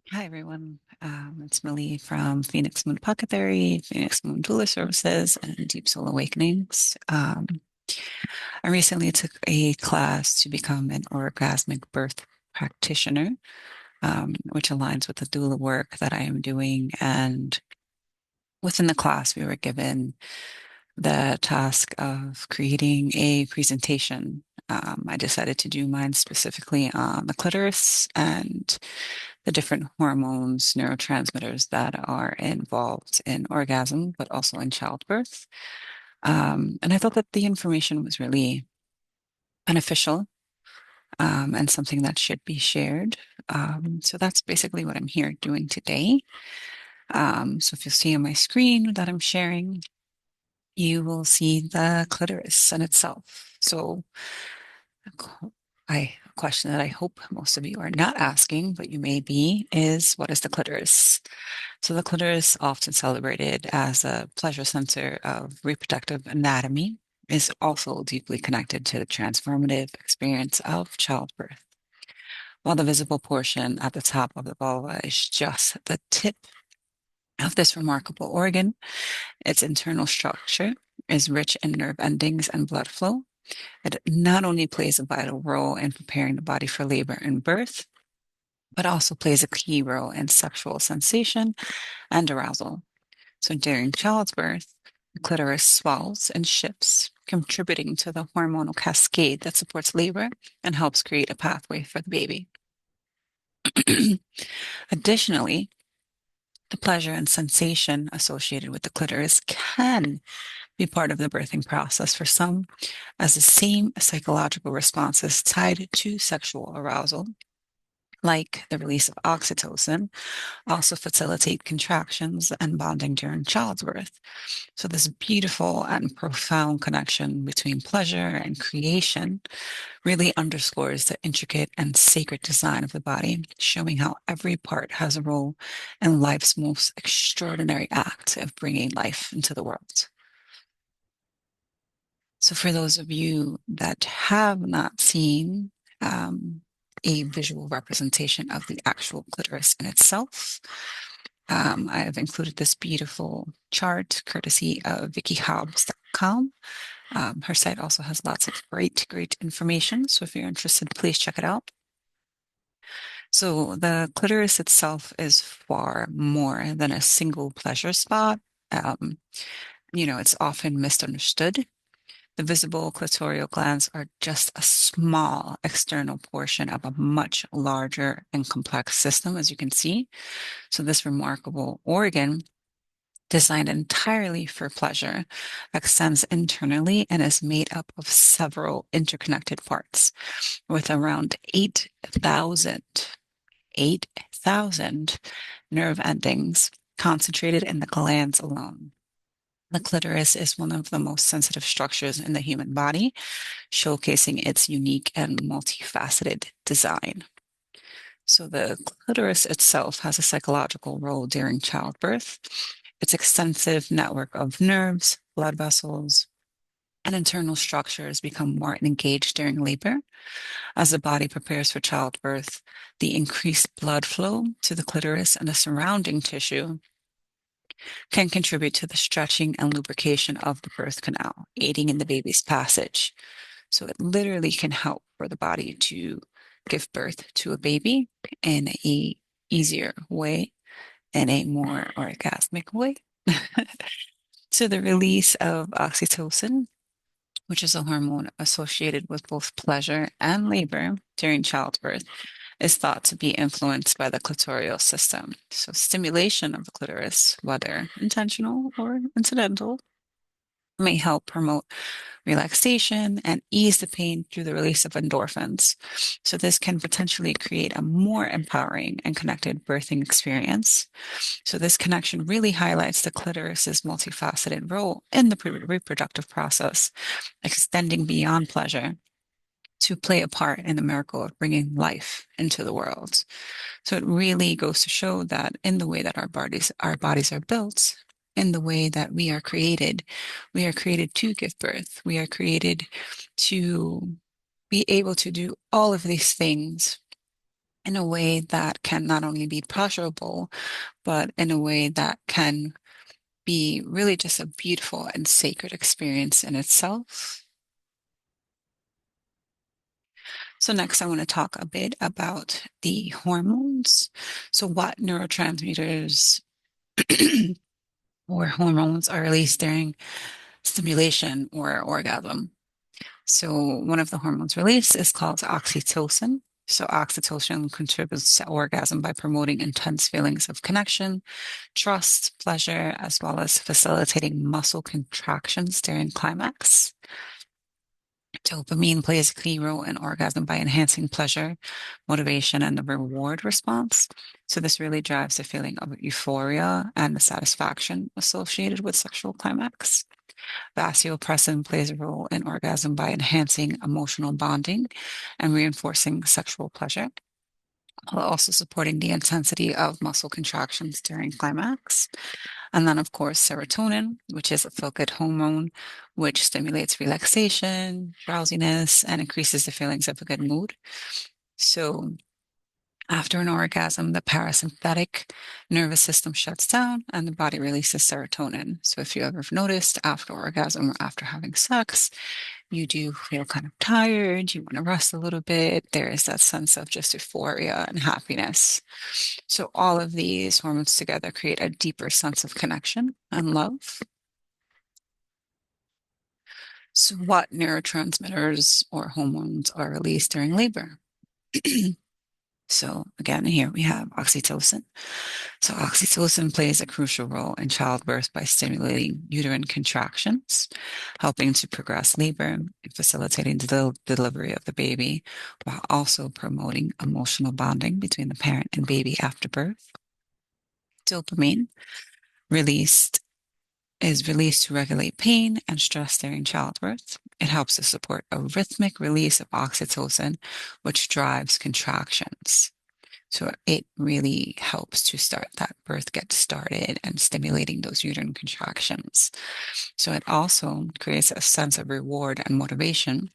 Hi, everyone. It's Millie from Phoenix Moon Pocket Theory, Phoenix Moon Doula Services, and Deep Soul Awakenings. I recently took a class to become an orgasmic birth practitioner, which aligns with the doula work that I am doing. And within the class, we were given the task of creating a presentation. I decided to do mine specifically on the clitoris and the different hormones, neurotransmitters that are involved in orgasm, but also in childbirth. And I thought that the information was really beneficial, and something that should be shared. So that's basically what I'm here doing today. So if you see on my screen that I'm sharing, you will see the clitoris in itself. So a question that I hope most of you are not asking, but you may be, is what is the clitoris? So the clitoris, often celebrated as a pleasure center of reproductive anatomy, is also deeply connected to the transformative experience of childbirth. While the visible portion at the top of the vulva is just the tip of this remarkable organ, its internal structure is rich in nerve endings and blood flow. It not only plays a vital role in preparing the body for labor and birth, but also plays a key role in sexual sensation and arousal. So during childbirth, the clitoris swells and shifts, contributing to the hormonal cascade that supports labor and helps create a pathway for the baby. Additionally, the pleasure and sensation associated with the clitoris can be part of the birthing process for some, as the same psychological responses tied to sexual arousal, like the release of oxytocin, also facilitate contractions and bonding during childbirth. So, this beautiful and profound connection between pleasure and creation really underscores the intricate and sacred design of the body, showing how every part has a role in life's most extraordinary act of bringing life into the world. So, for those of you that have not seen a visual representation of the actual clitoris in itself, I have included this beautiful chart courtesy of vickyhobbs.com. Her site also has lots of great information. So if you're interested, please check it out. So the clitoris itself is far more than a single pleasure spot. Um, it's often misunderstood. The visible clitoral glands are just a small external portion of a much larger and complex system, as you can see. So this remarkable organ, designed entirely for pleasure, extends internally and is made up of several interconnected parts, with around 8,000 nerve endings concentrated in the glands alone. The clitoris is one of the most sensitive structures in the human body, showcasing its unique and multifaceted design. So, the clitoris itself has a psychological role during childbirth. Its extensive network of nerves, blood vessels, and internal structures become more engaged during labor. As the body prepares for childbirth, the increased blood flow to the clitoris and the surrounding tissue can contribute to the stretching and lubrication of the birth canal, aiding in the baby's passage. So it literally can help for the body to give birth to a baby in a easier way, in a more orgasmic way. So the release of oxytocin, which is a hormone associated with both pleasure and labor during childbirth, is thought to be influenced by the clitoral system. So stimulation of the clitoris, whether intentional or incidental, may help promote relaxation and ease the pain through the release of endorphins. So, this can potentially create a more empowering and connected birthing experience. So, this connection really highlights the clitoris's multifaceted role in the reproductive process, extending beyond pleasure to play a part in the miracle of bringing life into the world. So it really goes to show that in the way that our bodies are built, in the way that we are created to give birth. We are created to be able to do all of these things in a way that can not only be pleasurable, but in a way that can be really just a beautiful and sacred experience in itself. So next, I want to talk a bit about the hormones. So what neurotransmitters or hormones are released during stimulation or orgasm? So one of the hormones released is called oxytocin. So oxytocin contributes to orgasm by promoting intense feelings of connection, trust, pleasure, as well as facilitating muscle contractions during climax. Dopamine plays a key role in orgasm by enhancing pleasure, motivation, and the reward response. So this really drives the feeling of euphoria and the satisfaction associated with sexual climax. Vasopressin plays a role in orgasm by enhancing emotional bonding and reinforcing sexual pleasure, while also supporting the intensity of muscle contractions during climax. And then, of course, serotonin, which is a feel-good hormone, which stimulates relaxation, drowsiness, and increases the feelings of a good mood. So after an orgasm, the parasympathetic nervous system shuts down and the body releases serotonin. So if you ever noticed after orgasm or after having sex, you do feel kind of tired, you want to rest a little bit. There is that sense of just euphoria and happiness. So all of these hormones together create a deeper sense of connection and love. So what neurotransmitters or hormones are released during labor? So again, here we have oxytocin. So oxytocin plays a crucial role in childbirth by stimulating uterine contractions, helping to progress labor and facilitating the delivery of the baby, while also promoting emotional bonding between the parent and baby after birth. Dopamine released is released to regulate pain and stress during childbirth. It helps to support a rhythmic release of oxytocin, which drives contractions. So it really helps to start that birth get started and stimulating those uterine contractions. So it also creates a sense of reward and motivation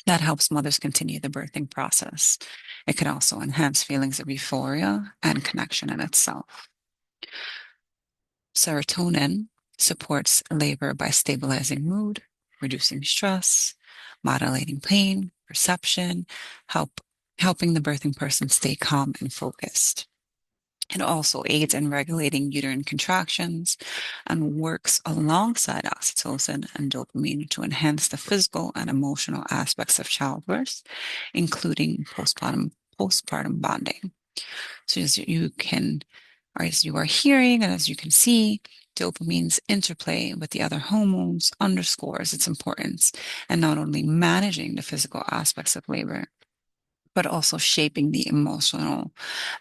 that helps mothers continue the birthing process. It can also enhance feelings of euphoria and connection in itself. Serotonin supports labor by stabilizing mood, reducing stress, modulating pain, perception, helping the birthing person stay calm and focused. It also aids in regulating uterine contractions and works alongside oxytocin and dopamine to enhance the physical and emotional aspects of childbirth, including postpartum bonding. So as you are hearing and as you can see, dopamine's interplay with the other hormones underscores its importance in not only managing the physical aspects of labor, but also shaping the emotional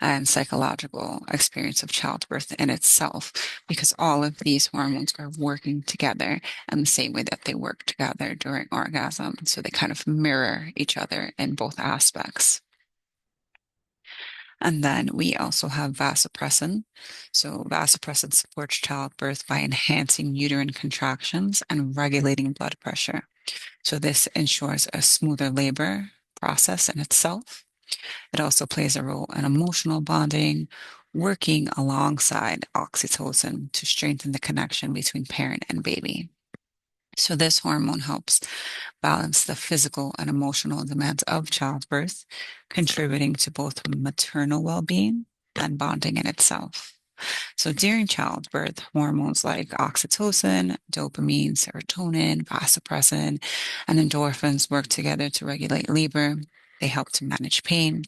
and psychological experience of childbirth in itself, because all of these hormones are working together in the same way that they work together during orgasm. So they kind of mirror each other in both aspects. And then we also have vasopressin. So vasopressin supports childbirth by enhancing uterine contractions and regulating blood pressure. So this ensures a smoother labor process in itself. It also plays a role in emotional bonding, working alongside oxytocin to strengthen the connection between parent and baby. So this hormone helps balance the physical and emotional demands of childbirth, contributing to both maternal well-being and bonding in itself. So during childbirth, hormones like oxytocin, dopamine, serotonin, vasopressin, and endorphins work together to regulate labor. They help to manage pain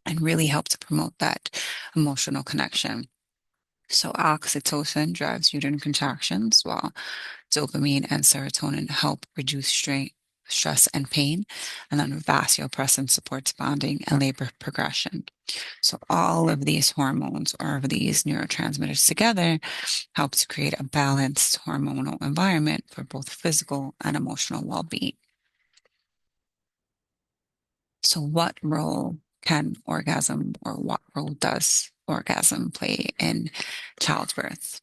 and really help to promote that emotional connection. So oxytocin drives uterine contractions, while dopamine and serotonin help reduce strain, stress and pain, and then vasopressin supports bonding and labor progression. So all of these hormones or these neurotransmitters together help to create a balanced hormonal environment for both physical and emotional well-being. So what role can orgasm or what role does orgasm play in childbirth?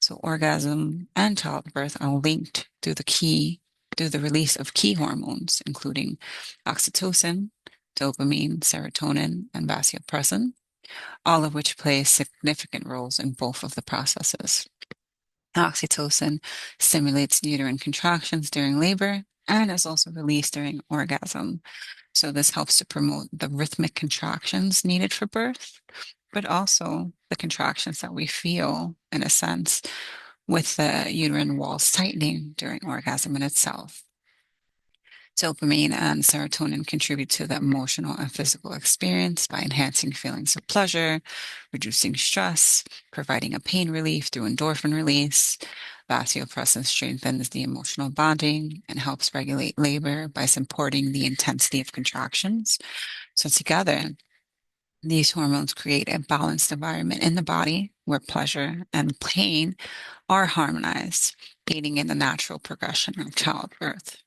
So orgasm and childbirth are linked through the release of key hormones, including oxytocin, dopamine, serotonin, and vasopressin, all of which play significant roles in both of the processes. Oxytocin stimulates uterine contractions during labor and is also released during orgasm. So this helps to promote the rhythmic contractions needed for birth, but also the contractions that we feel, in a sense, with the uterine walls tightening during orgasm in itself. Dopamine and serotonin contribute to the emotional and physical experience by enhancing feelings of pleasure, reducing stress, providing a pain relief through endorphin release. Vasopressin strengthens the emotional bonding and helps regulate labor by supporting the intensity of contractions. So together, these hormones create a balanced environment in the body where pleasure and pain are harmonized, aiding in the natural progression of childbirth.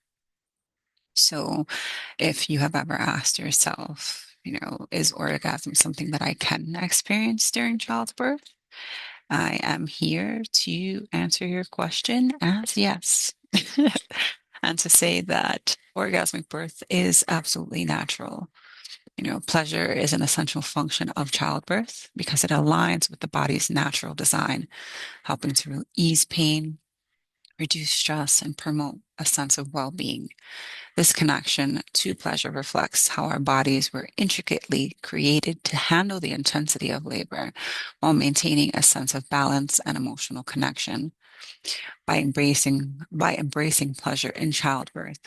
So, if you have ever asked yourself, is orgasm something that I can experience during childbirth? I am here to answer your question as yes. And to say that orgasmic birth is absolutely natural. Pleasure is an essential function of childbirth because it aligns with the body's natural design, helping to ease pain, reduce stress, and promote a sense of well-being. This connection to pleasure reflects how our bodies were intricately created to handle the intensity of labor while maintaining a sense of balance and emotional connection. By embracing pleasure in childbirth,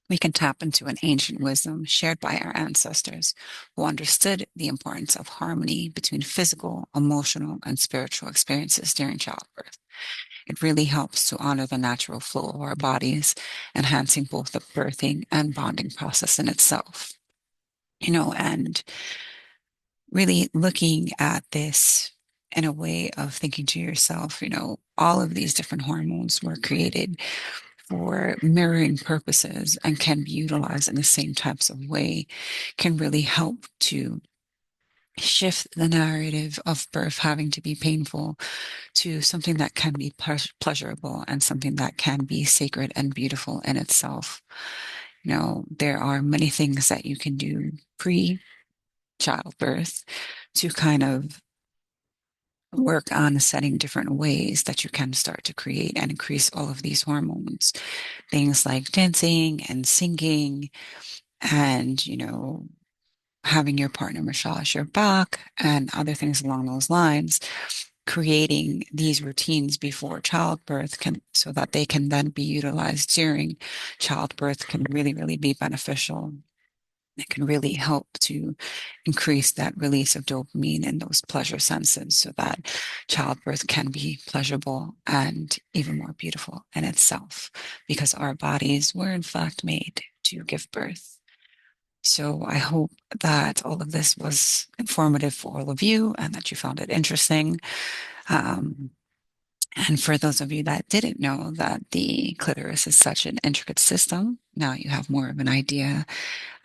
we can tap into an ancient wisdom shared by our ancestors who understood the importance of harmony between physical, emotional, and spiritual experiences during childbirth. It really helps to honor the natural flow of our bodies, enhancing both the birthing and bonding process in itself. And really looking at this in a way of thinking to yourself, all of these different hormones were created for mirroring purposes and can be utilized in the same types of way, can really help to shift the narrative of birth having to be painful to something that can be pleasurable and something that can be sacred and beautiful in itself. There are many things that you can do pre-childbirth to kind of work on setting different ways that you can start to create and increase all of these hormones. Things like dancing and singing and, having your partner massage your back and other things along those lines. Creating these routines before childbirth so that they can then be utilized during childbirth can really, really be beneficial. It can really help to increase that release of dopamine and those pleasure senses so that childbirth can be pleasurable and even more beautiful in itself because our bodies were in fact made to give birth. So I hope that all of this was informative for all of you and that you found it interesting. Um, and for those of you that didn't know that the clitoris is such an intricate system, now you have more of an idea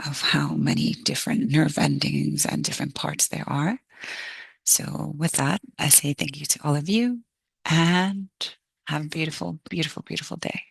of how many different nerve endings and different parts there are. So with that, I say thank you to all of you and have a beautiful, beautiful, beautiful day.